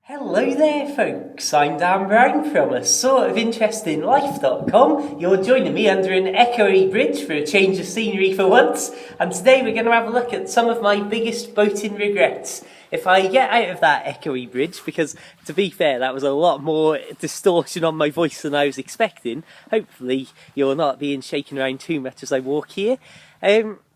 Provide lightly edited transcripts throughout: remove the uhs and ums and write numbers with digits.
Hello there folks, I'm Dan Brown from a sort of interesting life.com. You're joining me under an echoey bridge for a change of scenery for once, and today we're going to have a look at some of my biggest boating regrets. If I get out of that echoey bridge, because to be fair that was a lot more distortion on my voice than I was expecting, hopefully you're not being shaken around too much as I walk here.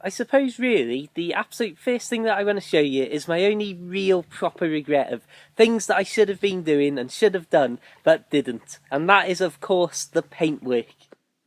I suppose really the absolute first thing that I want to show you is my only real proper regret of things that I should have been doing and should have done but didn't, and that is of course the paintwork.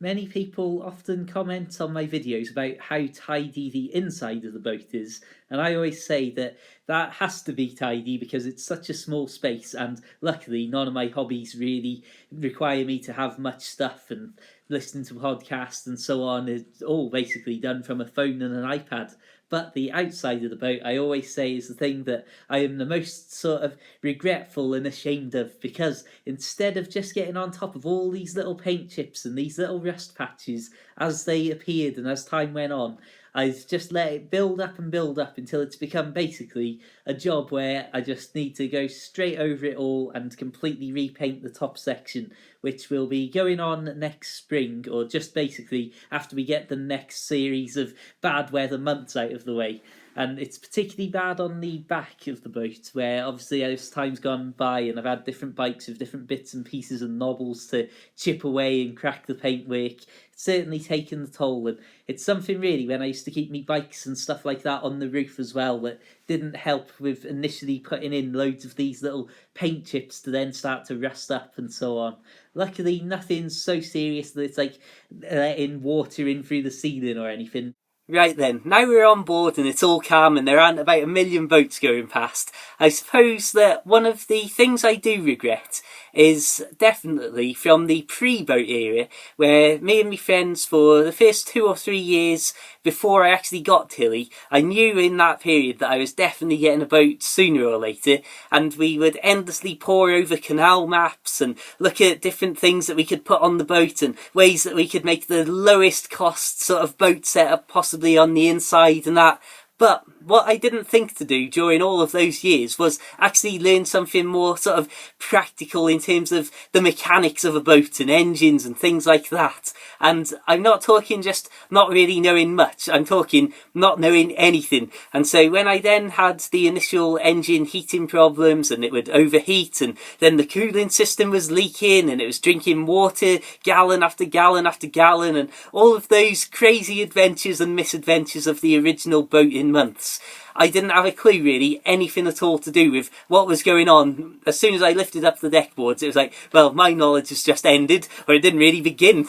Many people often comment on my videos about how tidy the inside of the boat is, and I always say that that has to be tidy because it's such a small space, and luckily none of my hobbies really require me to have much stuff, and listening to podcasts and so on is all basically done from a phone and an iPad. But the outside of the boat, I always say, is the thing that I am the most sort of regretful and ashamed of, because instead of just getting on top of all these little paint chips and these little rust patches as they appeared and as time went on, I've just let it build up and build up until it's become basically a job where I just need to go straight over it all and completely repaint the top section, which will be going on next spring, or just basically after we get the next series of bad weather months out of the way. And it's particularly bad on the back of the boat, where obviously as time's gone by and I've had different bikes with different bits and pieces and knobbles to chip away and crack the paintwork, it's certainly taken the toll. And it's something really, when I used to keep me bikes and stuff like that on the roof as well, that didn't help with initially putting in loads of these little paint chips to then start to rust up and so on. Luckily nothing's so serious that it's like letting water in through the ceiling or anything. Right then, now we're on board and it's all calm and there aren't about a million boats going past, I suppose that one of the things I do regret is definitely from the pre-boat era, where me and my friends for the first 2 or 3 years before I actually got Tilly, I knew in that period that I was definitely getting a boat sooner or later, and we would endlessly pore over canal maps and look at different things that we could put on the boat and ways that we could make the lowest cost sort of boat setup possibly on the inside and that. But what I didn't think to do during all of those years was actually learn something more sort of practical in terms of the mechanics of a boat and engines and things like that. And I'm not talking just not really knowing much, I'm talking not knowing anything. And so when I then had the initial engine heating problems and it would overheat, and then the cooling system was leaking and it was drinking water gallon after gallon after gallon, and all of those crazy adventures and misadventures of the original boating months, I didn't have a clue really anything at all to do with what was going on. As soon as I lifted up the deck boards, it was like, well, my knowledge has just ended, or it didn't really begin.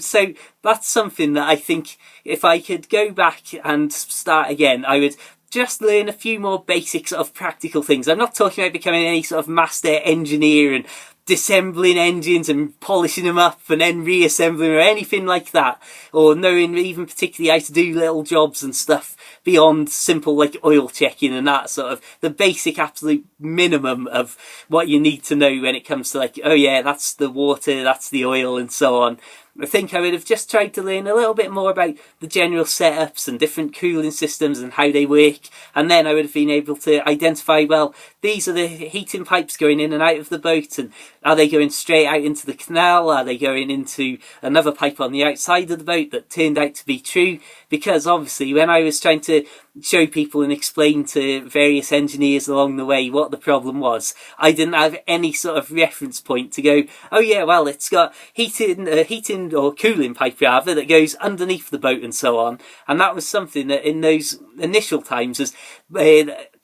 So that's something that I think if I could go back and start again, I would just learn a few more basics of practical things. I'm not talking about becoming any sort of master engineer and disassembling engines and polishing them up and then reassembling or anything like that, or knowing even particularly how to do little jobs and stuff beyond simple like oil checking and that sort of the basic absolute minimum of what you need to know when it comes to like, oh yeah, that's the water, that's the oil and so on. I think I would have just tried to learn a little bit more about the general setups and different cooling systems and how they work, and then I would have been able to identify, well, these are the heating pipes going in and out of the boat, and are they going straight out into the canal, are they going into another pipe on the outside of the boat that turned out to be true, because obviously when I was trying to show people and explain to various engineers along the way what the problem was, I didn't have any sort of reference point to go, oh yeah, well, it's got heating or cooling pipe rather that goes underneath the boat and so on. And that was something that in those initial times was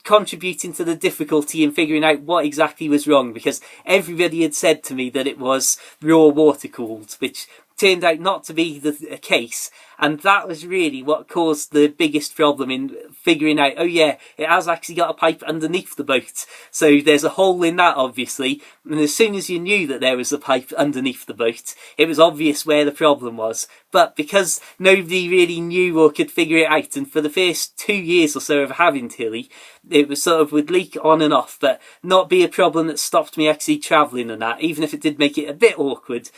contributing to the difficulty in figuring out what exactly was wrong, because everybody had said to me that it was raw water cooled, which turned out not to be the case, and that was really what caused the biggest problem in figuring out, oh yeah, it has actually got a pipe underneath the boat, so there's a hole in that obviously, and as soon as you knew that there was a pipe underneath the boat, it was obvious where the problem was. But because nobody really knew or could figure it out, and for the first 2 years or so of having Tilly, it was sort of would leak on and off, but not be a problem that stopped me actually travelling and that, even if it did make it a bit awkward.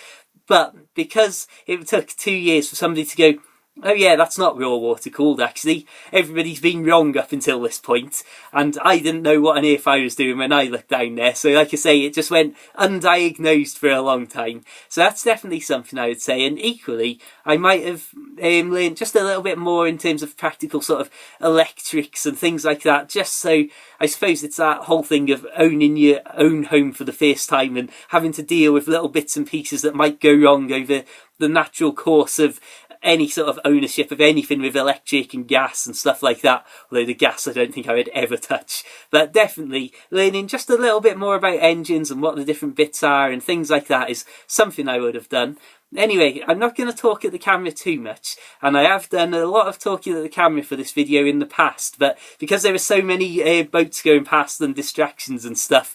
But because it took 2 years for somebody to go, Oh yeah, that's not raw water cooled actually. Everybody's been wrong up until this point, and I didn't know what on earth I was doing when I looked down there. So like I say, it just went undiagnosed for a long time. So that's definitely something I would say. And equally, I might have learned just a little bit more in terms of practical sort of electrics and things like that. Just so I suppose it's that whole thing of owning your own home for the first time and having to deal with little bits and pieces that might go wrong over the natural course of any sort of ownership of anything with electric and gas and stuff like that. Although the gas I don't think I would ever touch. But definitely learning just a little bit more about engines and what the different bits are and things like that is something I would have done. Anyway, I'm not going to talk at the camera too much, and I have done a lot of talking at the camera for this video in the past, but because there were so many boats going past and distractions and stuff,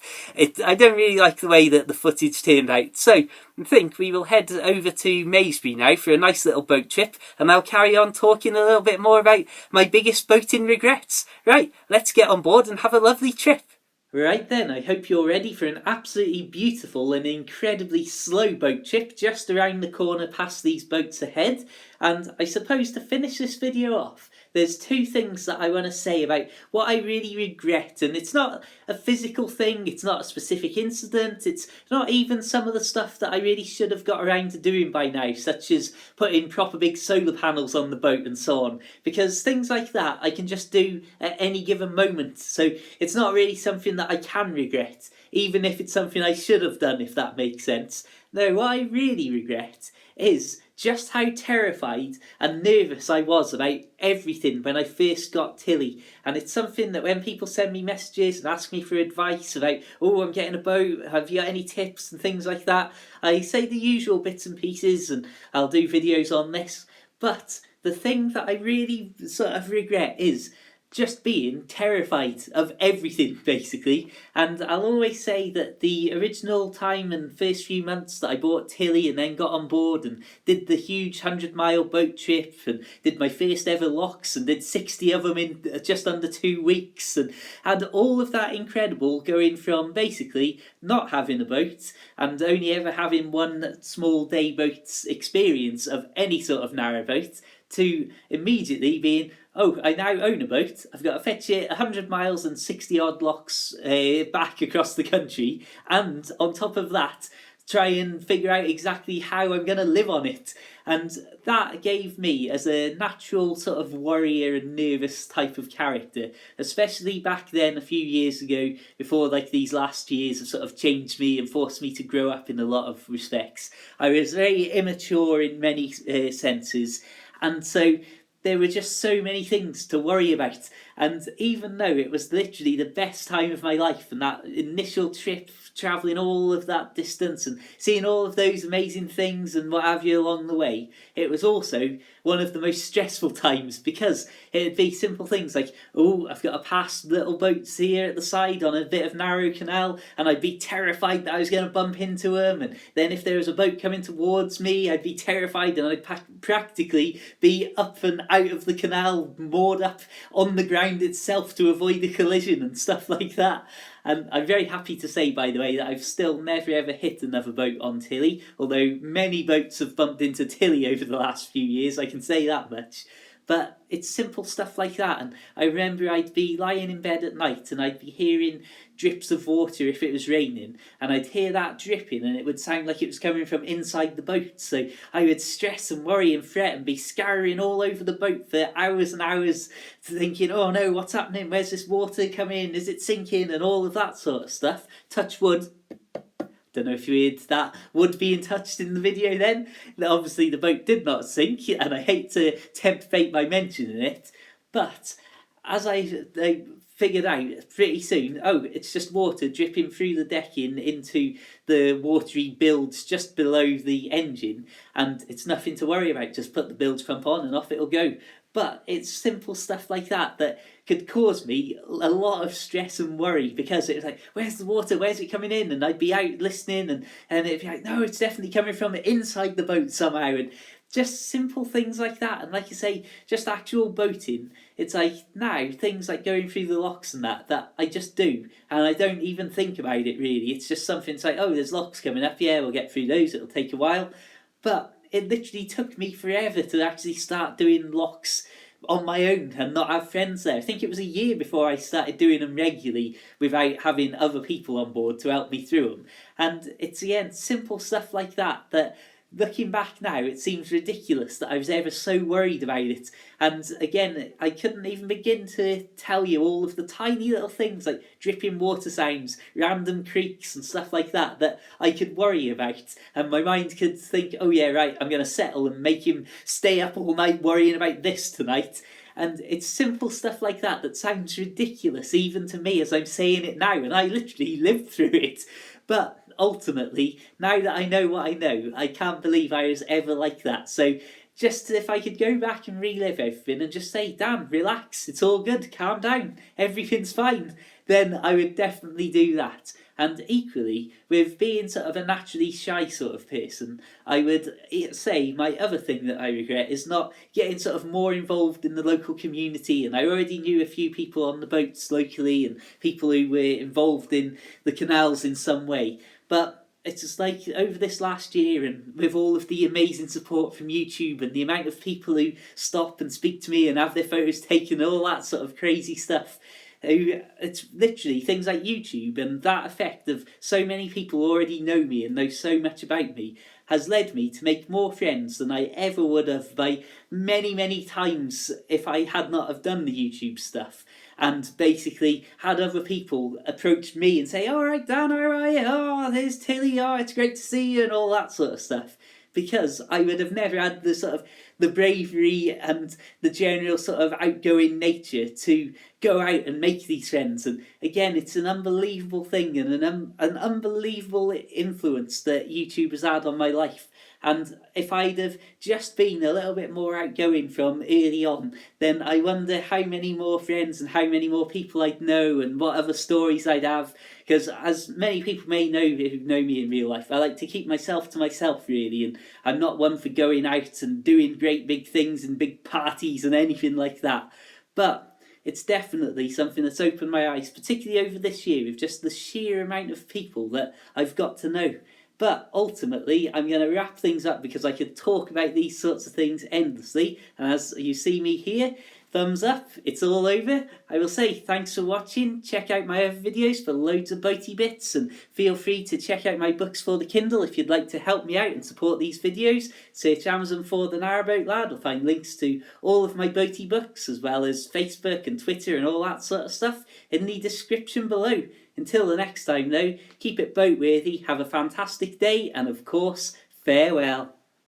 I don't really like the way that the footage turned out. So I think we will head over to Maysbury now for a nice little boat trip, and I'll carry on talking a little bit more about my biggest boating regrets. Right, let's get on board and have a lovely trip. Right then, I hope you're ready for an absolutely beautiful and incredibly slow boat trip just around the corner past these boats ahead. And I suppose to finish this video off, there's two things that I want to say about what I really regret. And it's not a physical thing, it's not a specific incident, it's not even some of the stuff that I really should have got around to doing by now, such as putting proper big solar panels on the boat and so on. Because things like that I can just do at any given moment. So it's not really something that I can regret, even if it's something I should have done, if that makes sense. No, what I really regret is just how terrified and nervous I was about everything when I first got Tilly. And it's something that when people send me messages and ask me for advice about, oh, I'm getting a boat, have you got any tips and things like that, I say the usual bits and pieces and I'll do videos on this. But the thing that I really sort of regret is just being terrified of everything, basically. And I'll always say that the original time and first few months that I bought Tilly and then got on board and did the huge 100-mile boat trip and did my first ever locks and did 60 of them in just under 2 weeks and had all of that incredible, going from basically not having a boat and only ever having one small day boat experience of any sort of narrowboat to immediately being, oh, I now own a boat, I've got to fetch it 100 miles and 60 odd locks back across the country, and on top of that, try and figure out exactly how I'm going to live on it. And that gave me, as a natural sort of worrier and nervous type of character, especially back then a few years ago, before like these last years have sort of changed me and forced me to grow up in a lot of respects. I was very immature in many senses, and so there were just so many things to worry about. And even though it was literally the best time of my life, and that initial trip, travelling all of that distance and seeing all of those amazing things and what have you along the way, it was also one of the most stressful times, because it'd be simple things like, oh, I've got to pass little boats here at the side on a bit of narrow canal, and I'd be terrified that I was going to bump into them. And then if there was a boat coming towards me, I'd be terrified, and I'd practically be up and out of the canal, moored up on the ground itself to avoid a collision and stuff like that. And I'm very happy to say, by the way, that I've still never ever hit another boat on Tilly, although many boats have bumped into Tilly over the last few years, I can say that much. But it's simple stuff like that. And I remember I'd be lying in bed at night and I'd be hearing drips of water if it was raining, and I'd hear that dripping and it would sound like it was coming from inside the boat. So I would stress and worry and fret and be scouring all over the boat for hours and hours, thinking, oh no, what's happening? Where's this water coming? Is it sinking? And all of that sort of stuff. Touch wood. Don't know if you heard that wood being touched in the video then. Obviously the boat did not sink, and I hate to tempt fate by mentioning it, but as I figured out pretty soon, oh, it's just water dripping through the decking into the watery bilge just below the engine, and it's nothing to worry about, just put the bilge pump on and off it'll go. But it's simple stuff like that that could cause me a lot of stress and worry, because it was like, where's the water? Where's it coming in? And I'd be out listening, and it'd be like, no, it's definitely coming from inside the boat somehow. And just simple things like that. And like you say, just actual boating. It's like now, things like going through the locks and that I just do. And I don't even think about it really. It's just something, it's like, oh, there's locks coming up. Yeah, we'll get through those. It'll take a while. But it literally took me forever to actually start doing locks on my own and not have friends there. I think it was a year before I started doing them regularly without having other people on board to help me through them. And it's again simple stuff like that looking back now, it seems ridiculous that I was ever so worried about it. And again, I couldn't even begin to tell you all of the tiny little things like dripping water sounds, random creaks, and stuff like that I could worry about. And my mind could think, oh yeah, right, I'm going to settle and make him stay up all night worrying about this tonight. And it's simple stuff like that sounds ridiculous even to me as I'm saying it now, and I literally lived through it. But ultimately, now that I know what I know, I can't believe I was ever like that. So just if I could go back and relive everything and just say, Dan, relax, it's all good, calm down, everything's fine, then I would definitely do that. And equally, with being sort of a naturally shy sort of person, I would say my other thing that I regret is not getting sort of more involved in the local community. And I already knew a few people on the boats locally and people who were involved in the canals in some way. But it's just like over this last year, and with all of the amazing support from YouTube and the amount of people who stop and speak to me and have their photos taken, all that sort of crazy stuff, it's literally things like YouTube and that effect of so many people already know me and know so much about me has led me to make more friends than I ever would have by many times if I had not have done the YouTube stuff. And basically had other people approach me and say, all right, Dan, how are you? Oh, there's Tilly. Oh, it's great to see you, and all that sort of stuff. Because I would have never had the sort of the bravery and the general sort of outgoing nature to go out and make these friends. And again, it's an unbelievable thing and an unbelievable influence that YouTube has had on my life. And if I'd have just been a little bit more outgoing from early on, then I wonder how many more friends and how many more people I'd know and what other stories I'd have. Because as many people may know who know me in real life, I like to keep myself to myself really, and I'm not one for going out and doing great big things and big parties and anything like that. But it's definitely something that's opened my eyes, particularly over this year, with just the sheer amount of people that I've got to know. But ultimately, I'm going to wrap things up because I could talk about these sorts of things endlessly. And as you see me here, thumbs up, it's all over. I will say thanks for watching. Check out my other videos for loads of boaty bits, and feel free to check out my books for the Kindle if you'd like to help me out and support these videos. Search Amazon for The Narrowboat Lad. You'll find links to all of my boaty books as well as Facebook and Twitter and all that sort of stuff in the description below. Until the next time though, keep it boat worthy, have a fantastic day, and of course, farewell.